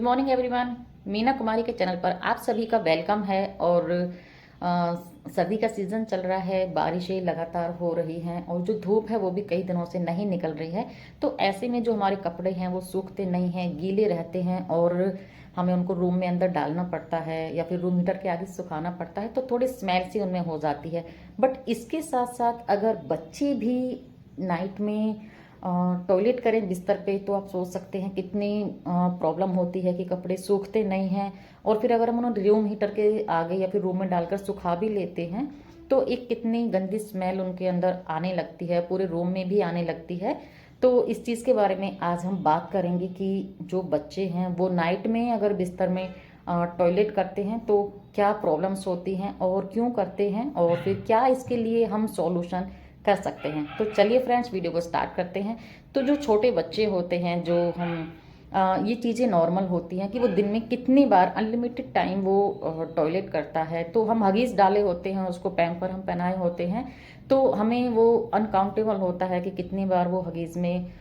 Morning everyone. Meena Kumari के channel पर आप सभी का वेलकम है। और सर्दी का सीज़न चल रहा है, बारिशें लगातार हो रही हैं और जो धूप है वो भी कई दिनों से नहीं निकल रही है। तो ऐसे में जो हमारे कपड़े हैं वो सूखते नहीं हैं, गीले रहते हैं और हमें उनको रूम में अंदर डालना पड़ता है या फिर रूम हीटर के आगे सुखाना पड़ता है, तो थोड़ी स्मेल सी उनमें हो जाती है। बट इसके साथ साथ अगर बच्चे भी नाइट में टॉयलेट करें बिस्तर पे, तो आप सोच सकते हैं कितनी प्रॉब्लम होती है कि कपड़े सूखते नहीं हैं। और फिर अगर हम उन्हें रूम हीटर के आगे या फिर रूम में डालकर सुखा भी लेते हैं तो एक कितनी गंदी स्मेल उनके अंदर आने लगती है, पूरे रूम में भी आने लगती है। तो इस चीज़ के बारे में आज हम बात करेंगे कि जो बच्चे हैं वो नाइट में अगर बिस्तर में टॉयलेट करते हैं तो क्या प्रॉब्लम्स होती हैं और क्यों करते हैं, और फिर क्या इसके लिए हम सॉल्यूशन कर सकते हैं। तो चलिए फ्रेंड्स, वीडियो को स्टार्ट करते हैं। तो जो छोटे बच्चे होते हैं, जो हम ये चीज़ें नॉर्मल होती हैं कि वो दिन में कितनी बार अनलिमिटेड टाइम वो टॉयलेट करता है। तो हम हगीज़ डाले होते हैं, उसको पैम्पर हम पहनाए होते हैं, तो हमें वो अनकाउंटेबल होता है कि कितनी बार वो हगीज़ में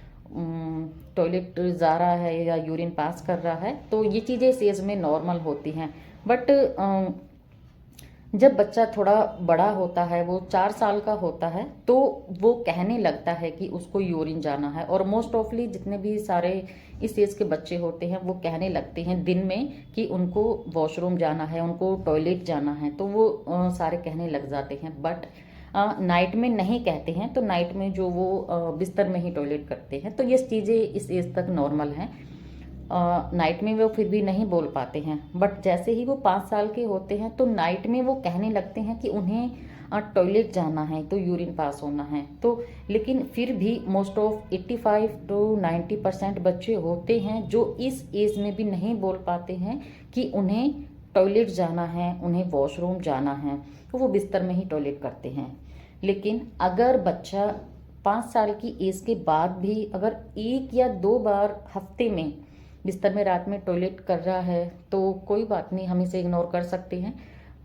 टॉयलेट जा रहा है या यूरिन पास कर रहा है। तो ये चीज़ें इस एज में नॉर्मल होती हैं। बट जब बच्चा थोड़ा बड़ा होता है, वो 4 साल का होता है, तो वो कहने लगता है कि उसको यूरिन जाना है। और मोस्ट ऑफली जितने भी सारे इस एज के बच्चे होते हैं वो कहने लगते हैं दिन में कि उनको वॉशरूम जाना है, उनको टॉयलेट जाना है, तो वो सारे कहने लग जाते हैं। बट नाइट में नहीं कहते हैं, तो नाइट में जो वो बिस्तर में ही टॉयलेट करते हैं। तो ये चीज़ें इस एज तक नॉर्मल हैं। नाइट में वो फिर भी नहीं बोल पाते हैं, बट जैसे ही वो 5 साल के होते हैं तो नाइट में वो कहने लगते हैं कि उन्हें टॉयलेट जाना है, तो यूरिन पास होना है। तो लेकिन फिर भी मोस्ट ऑफ 85 to 90% बच्चे होते हैं जो इस एज में भी नहीं बोल पाते हैं कि उन्हें टॉयलेट जाना है, उन्हें वॉशरूम जाना है, तो वो बिस्तर में ही टॉयलेट करते हैं। लेकिन अगर बच्चा 5 साल की एज के बाद भी अगर 1 या 2 बार हफ्ते में बिस्तर में रात में टॉयलेट कर रहा है तो कोई बात नहीं, हम इसे इग्नोर कर सकते हैं।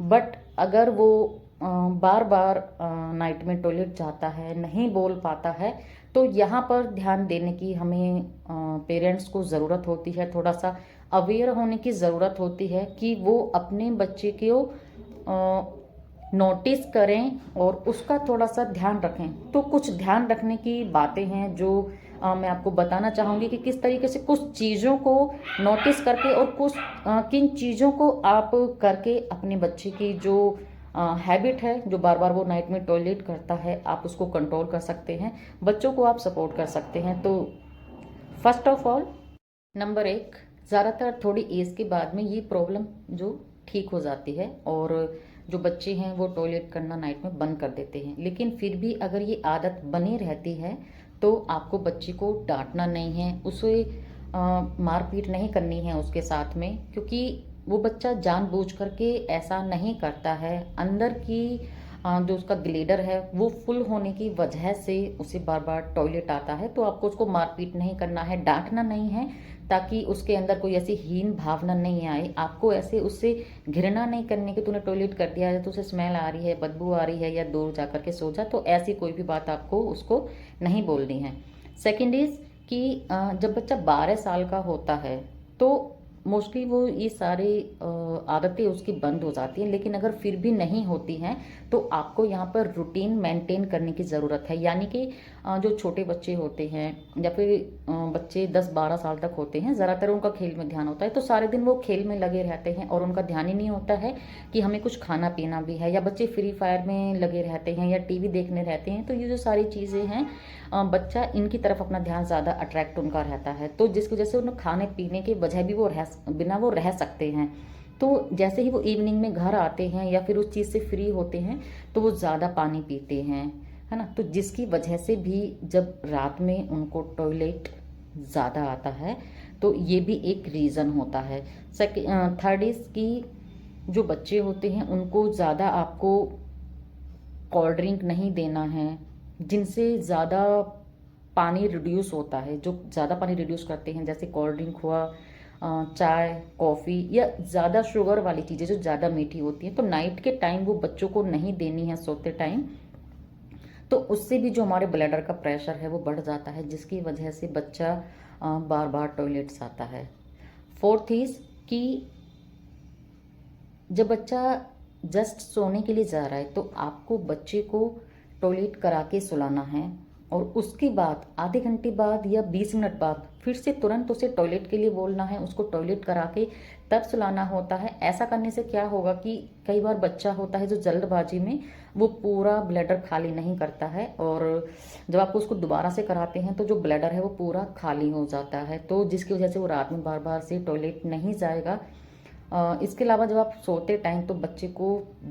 बट अगर वो बार बार नाइट में टॉयलेट जाता है, नहीं बोल पाता है, तो यहाँ पर ध्यान देने की हमें पेरेंट्स को ज़रूरत होती है। थोड़ा सा अवेयर होने की ज़रूरत होती है कि वो अपने बच्चे को नोटिस करें और उसका थोड़ा सा ध्यान रखें। तो कुछ ध्यान रखने की बातें हैं जो मैं आपको बताना चाहूँगी कि किस तरीके से कुछ चीज़ों को नोटिस करके और कुछ किन चीज़ों को आप करके अपने बच्चे की जो हैबिट है, जो बार बार वो नाइट में टॉयलेट करता है, आप उसको कंट्रोल कर सकते हैं, बच्चों को आप सपोर्ट कर सकते हैं। तो फर्स्ट ऑफ ऑल, नंबर 1, ज़्यादातर थोड़ी एज के बाद में ये प्रॉब्लम जो ठीक हो जाती है और जो बच्चे हैं वो टॉयलेट करना नाइट में बंद कर देते हैं। लेकिन फिर भी अगर ये आदत बनी रहती है तो आपको बच्चे को डांटना नहीं है, उसे मारपीट नहीं करनी है उसके साथ में, क्योंकि वो बच्चा जानबूझ करके ऐसा नहीं करता है। अंदर की जो उसका ग्लेडर है वो फुल होने की वजह से उसे बार बार टॉयलेट आता है। तो आपको उसको मारपीट नहीं करना है, डांटना नहीं है, ताकि उसके अंदर कोई ऐसी हीन भावना नहीं आए। आपको ऐसे उससे घृणा नहीं करने की तूने टॉयलेट कर दिया है तो उसे स्मेल आ रही है, बदबू आ रही है, या दूर जा करके सो जा। तो ऐसी कोई भी बात आपको उसको नहीं बोलनी है। सेकेंड इज कि जब बच्चा 12 साल का होता है तो मोस्टली वो ये सारी आदतें उसकी बंद हो जाती हैं। लेकिन अगर फिर भी नहीं होती हैं तो आपको यहाँ पर रूटीन मेंटेन करने की ज़रूरत है। यानी कि जो छोटे बच्चे होते हैं या फिर बच्चे 10-12 साल तक होते हैं, ज़्यादातर उनका खेल में ध्यान होता है, तो सारे दिन वो खेल में लगे रहते हैं और उनका ध्यान ही नहीं होता है कि हमें कुछ खाना पीना भी है। या बच्चे फ्री फायर में लगे रहते हैं या टीवी देखने रहते हैं। तो ये जो सारी चीज़ें हैं, बच्चा इनकी तरफ अपना ध्यान ज़्यादा अट्रैक्ट उनका रहता है, तो जिसकी वजह से उन्हें खाने पीने के वजह भी वो बिना वो रह सकते हैं। तो जैसे ही वो इवनिंग में घर आते हैं या फिर उस चीज़ से फ्री होते हैं तो वो ज़्यादा पानी पीते हैं, है ना। तो जिसकी वजह से भी जब रात में उनको टॉयलेट ज़्यादा आता है, तो ये भी एक रीज़न होता है। थर्ड इज़ कि जो बच्चे होते हैं उनको ज़्यादा आपको कोल्ड ड्रिंक नहीं देना है, जिनसे ज़्यादा पानी रिड्यूस होता है, जो ज़्यादा पानी रिड्यूस करते हैं, जैसे कोल्ड ड्रिंक हुआ, चाय, कॉफ़ी, या ज़्यादा शुगर वाली चीज़ें जो ज़्यादा मीठी होती हैं, तो नाइट के टाइम वो बच्चों को नहीं देनी है सोते टाइम। तो उससे भी जो हमारे ब्लैडर का प्रेशर है वो बढ़ जाता है, जिसकी वजह से बच्चा बार बार टॉयलेट्स आता है। फोर्थ इज कि जब बच्चा जस्ट सोने के लिए जा रहा है तो आपको बच्चे को टॉयलेट करा के सुलाना है, और उसके बाद आधे घंटे बाद या 20 मिनट बाद फिर से तुरंत उसे टॉयलेट के लिए बोलना है, उसको टॉयलेट करा के तब सुलाना होता है। ऐसा करने से क्या होगा कि कई बार बच्चा होता है जो जल्दबाजी में वो पूरा ब्लैडर खाली नहीं करता है, और जब आपको उसको दोबारा से कराते हैं तो जो ब्लैडर है वो पूरा खाली हो जाता है, तो जिसकी वजह से वो रात में बार बार से टॉयलेट नहीं जाएगा। इसके अलावा जब आप सोते टाइम तो बच्चे को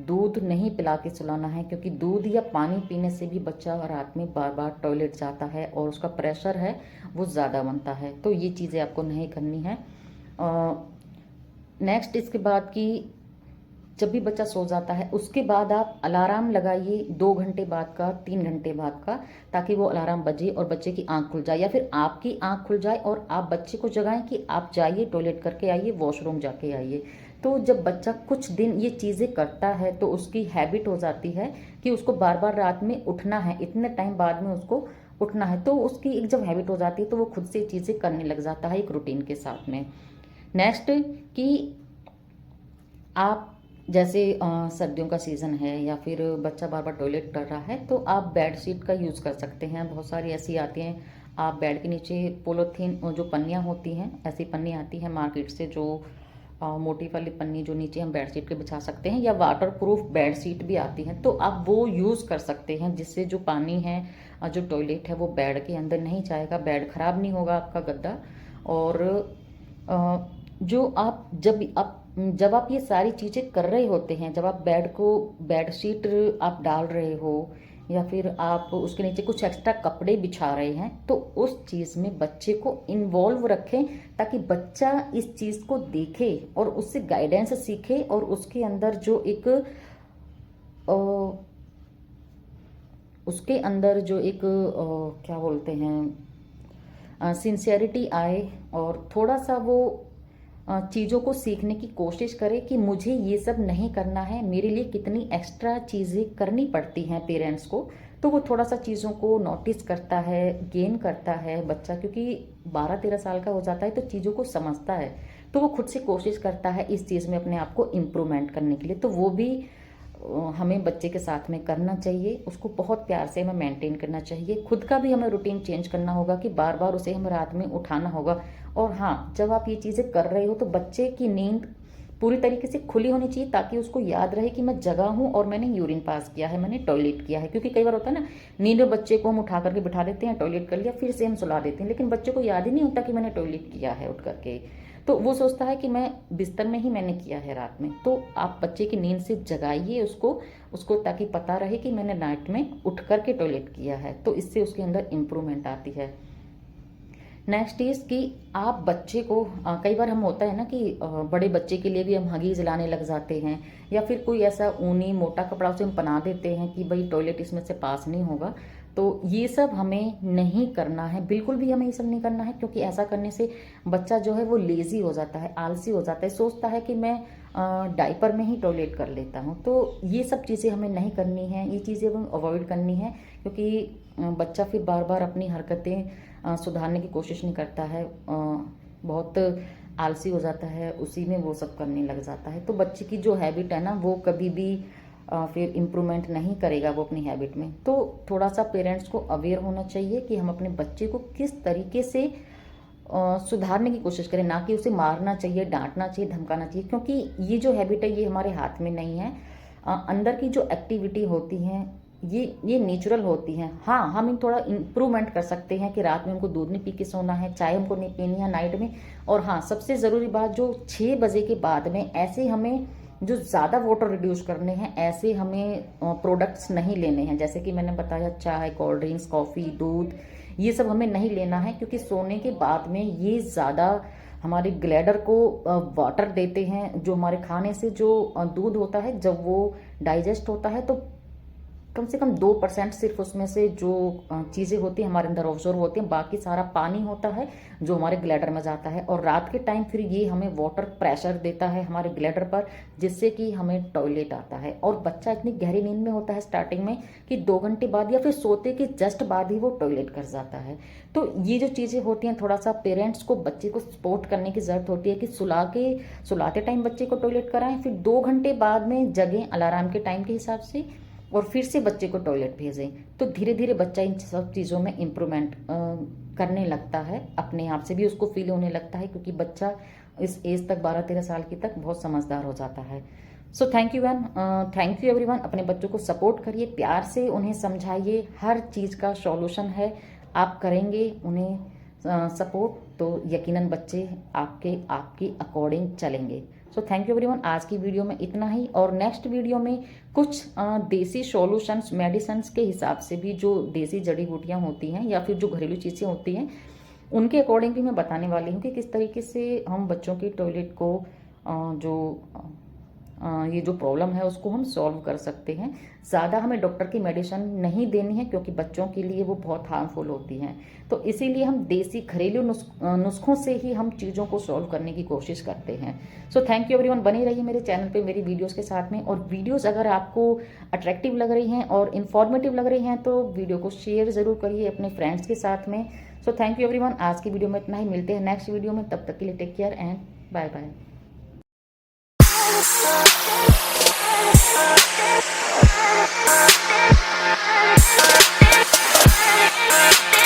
दूध नहीं पिला के सुलाना है, क्योंकि दूध या पानी पीने से भी बच्चा रात में बार बार टॉयलेट जाता है और उसका प्रेशर है वो ज़्यादा बनता है, तो ये चीज़ें आपको नहीं करनी है। नेक्स्ट इसके बाद कि जब भी बच्चा सो जाता है उसके बाद आप अलार्म लगाइए 2 घंटे बाद का, 3 घंटे बाद का, ताकि वो अलार्म बजे और बच्चे की आंख खुल जाए, या फिर आपकी आंख खुल जाए और आप बच्चे को जगाएं कि आप जाइए टॉयलेट करके आइए, वॉशरूम जाके आइए। तो जब बच्चा कुछ दिन ये चीज़ें करता है तो उसकी हैबिट हो जाती है कि उसको बार बार रात में उठना है, इतने टाइम बाद में उसको उठना है, तो उसकी एक जब हैबिट हो जाती है तो वो खुद से चीज़ें करने लग जाता है एक रूटीन के साथ में। नेक्स्ट कि आप जैसे सर्दियों का सीज़न है या फिर बच्चा बार बार टॉयलेट कर रहा है तो आप बेड शीट का यूज़ कर सकते हैं। बहुत सारी ऐसी आती हैं, आप बेड के नीचे पॉलीथीन जो पन्नियाँ होती हैं, ऐसी पन्नी आती है मार्केट से, जो मोटी वाली पन्नी जो नीचे हम बेड शीट के बिछा सकते हैं, या वाटर प्रूफ बेड शीट भी आती हैं, तो आप वो यूज़ कर सकते हैं, जिससे जो पानी है जो टॉयलेट है वो बेड के अंदर नहीं जाएगा, बेड खराब नहीं होगा आपका गद्दा। और जो आप जब आप ये सारी चीज़ें कर रहे होते हैं, जब आप बेड शीट आप डाल रहे हो या फिर आप उसके नीचे कुछ एक्स्ट्रा कपड़े बिछा रहे हैं, तो उस चीज़ में बच्चे को इन्वॉल्व रखें, ताकि बच्चा इस चीज़ को देखे और उससे गाइडेंस सीखे, और उसके अंदर जो एक क्या बोलते हैं, सिंसियरिटी आए, और थोड़ा सा वो चीज़ों को सीखने की कोशिश करे कि मुझे ये सब नहीं करना है, मेरे लिए कितनी एक्स्ट्रा चीज़ें करनी पड़ती हैं पेरेंट्स को। तो वो थोड़ा सा चीज़ों को नोटिस करता है, गेन करता है बच्चा, क्योंकि 12-13 साल का हो जाता है तो चीज़ों को समझता है, तो वो खुद से कोशिश करता है इस चीज़ में अपने आप को इम्प्रूवमेंट करने के लिए। तो वो भी हमें बच्चे के साथ में करना चाहिए, उसको बहुत प्यार से हमें मेंटेन करना चाहिए। खुद का भी हमें रूटीन चेंज करना होगा कि बार बार उसे हमें रात में उठाना होगा। और हाँ, जब आप ये चीज़ें कर रहे हो तो बच्चे की नींद पूरी तरीके से खुली होनी चाहिए, ताकि उसको याद रहे कि मैं जगा हूँ और मैंने यूरिन पास किया है, मैंने टॉयलेट किया है। क्योंकि कई बार होता है ना, नींद में बच्चे को हम उठा करके बिठा देते हैं, टॉयलेट कर लिया, फिर से हम सुला देते हैं, लेकिन बच्चे को याद ही नहीं होता कि मैंने टॉयलेट किया है उठ करके, तो वो सोचता है कि मैं बिस्तर में ही मैंने किया है रात में। तो आप बच्चे की नींद से जगाइए उसको ताकि पता रहे कि मैंने नाइट में उठ करके टॉयलेट किया है, तो इससे उसके अंदर इम्प्रूवमेंट आती है। नेक्स्ट इज कि आप बच्चे को कई बार हम होता है ना कि बड़े बच्चे के लिए भी हम हगीज लाने लग जाते हैं, या फिर कोई ऐसा ऊनी मोटा कपड़ा उसे हम पहना देते हैं कि भाई टॉयलेट इसमें से पास नहीं होगा। तो ये सब हमें नहीं करना है, बिल्कुल भी हमें ये सब नहीं करना है, क्योंकि ऐसा करने से बच्चा जो है वो लेज़ी हो जाता है, आलसी हो जाता है, सोचता है कि मैं डायपर में ही टॉयलेट कर लेता हूँ। तो ये सब चीज़ें हमें नहीं करनी है, ये चीज़ें हमें अवॉइड करनी है, क्योंकि बच्चा फिर बार बार अपनी हरकतें सुधारने की कोशिश नहीं करता है, बहुत आलसी हो जाता है, उसी में वो सब करने लग जाता है। तो बच्चे की जो हैबिट है ना, वो कभी भी फिर इम्प्रूवमेंट नहीं करेगा वो अपनी हैबिट में। तो थोड़ा सा पेरेंट्स को अवेयर होना चाहिए कि हम अपने बच्चे को किस तरीके से सुधारने की कोशिश करें, ना कि उसे मारना चाहिए, डांटना चाहिए, धमकाना चाहिए, क्योंकि ये जो हैबिट है ये हमारे हाथ में नहीं है। अंदर की जो एक्टिविटी होती हैं ये नेचुरल होती हैं। हाँ, हम इन थोड़ा इम्प्रूवमेंट कर सकते हैं कि रात में हमको दूध नहीं पी के सोना है, चाय हमको नहीं पीनी है नाइट में। और हाँ, सबसे ज़रूरी बात, जो 6 बजे के बाद में ऐसे हमें जो ज़्यादा वाटर रिड्यूस करने हैं, ऐसे हमें प्रोडक्ट्स नहीं लेने हैं, जैसे कि मैंने बताया चाय, कोल्ड ड्रिंक्स, कॉफ़ी, दूध, ये सब हमें नहीं लेना है, क्योंकि सोने के बाद में ये ज़्यादा हमारे ग्लैडर को वाटर देते हैं। जो हमारे खाने से जो दूध होता है, जब वो डाइजेस्ट होता है तो कम से कम 2% सिर्फ उसमें से जो चीज़ें होती हैं हमारे अंदर ऑब्जर्व होती हैं, बाकी सारा पानी होता है जो हमारे ग्लैडर में जाता है। और रात के टाइम फिर ये हमें वाटर प्रेशर देता है हमारे ग्लैडर पर, जिससे कि हमें टॉयलेट आता है। और बच्चा इतनी गहरी नींद में होता है स्टार्टिंग में कि 2 घंटे बाद या फिर सोते के जस्ट बाद ही वो टॉयलेट कर जाता है। तो ये जो चीज़ें होती हैं, थोड़ा सा पेरेंट्स को बच्चे को सपोर्ट करने की ज़रूरत होती है कि सुलाते टाइम बच्चे को टॉयलेट कराएं, फिर 2 घंटे बाद में जगें अलार्म के टाइम के हिसाब से, और फिर से बच्चे को टॉयलेट भेजें। तो धीरे धीरे बच्चा इन सब चीज़ों में इम्प्रूवमेंट करने लगता है, अपने आप से भी उसको फील होने लगता है, क्योंकि बच्चा इस एज तक 12-13 साल की तक बहुत समझदार हो जाता है। So thank you everyone. अपने बच्चों को सपोर्ट करिए, प्यार से उन्हें समझाइए, हर चीज़ का सॉल्यूशन है। आप करेंगे उन्हें सपोर्ट तो यकीनन बच्चे आपकी अकॉर्डिंग चलेंगे। So thank you everyone. आज की वीडियो में इतना ही, और नेक्स्ट वीडियो में कुछ देसी सॉल्यूशंस मेडिसिन्स के हिसाब से भी, जो देसी जड़ी बूटियाँ होती हैं या फिर जो घरेलू चीज़ें होती हैं, उनके अकॉर्डिंग भी मैं बताने वाली हूँ कि किस तरीके से हम बच्चों की टॉयलेट को ये जो प्रॉब्लम है उसको हम सॉल्व कर सकते हैं। ज़्यादा हमें डॉक्टर की मेडिसिन नहीं देनी है, क्योंकि बच्चों के लिए वो बहुत हार्मफुल होती हैं। तो इसीलिए हम देसी घरेलू नुस्खों से ही हम चीज़ों को सॉल्व करने की कोशिश करते हैं। So thank you everyone. बने रहिए मेरे चैनल पे मेरी वीडियोज़ के साथ में, और वीडियोज़ अगर आपको अट्रैक्टिव लग रही हैं और इन्फॉर्मेटिव लग रही हैं तो वीडियो को शेयर ज़रूर करिए अपने फ्रेंड्स के साथ में। So thank you everyone. आज की वीडियो में इतना ही, मिलते हैं नेक्स्ट वीडियो में, तब तक के लिए take care and bye bye. We'll be right back.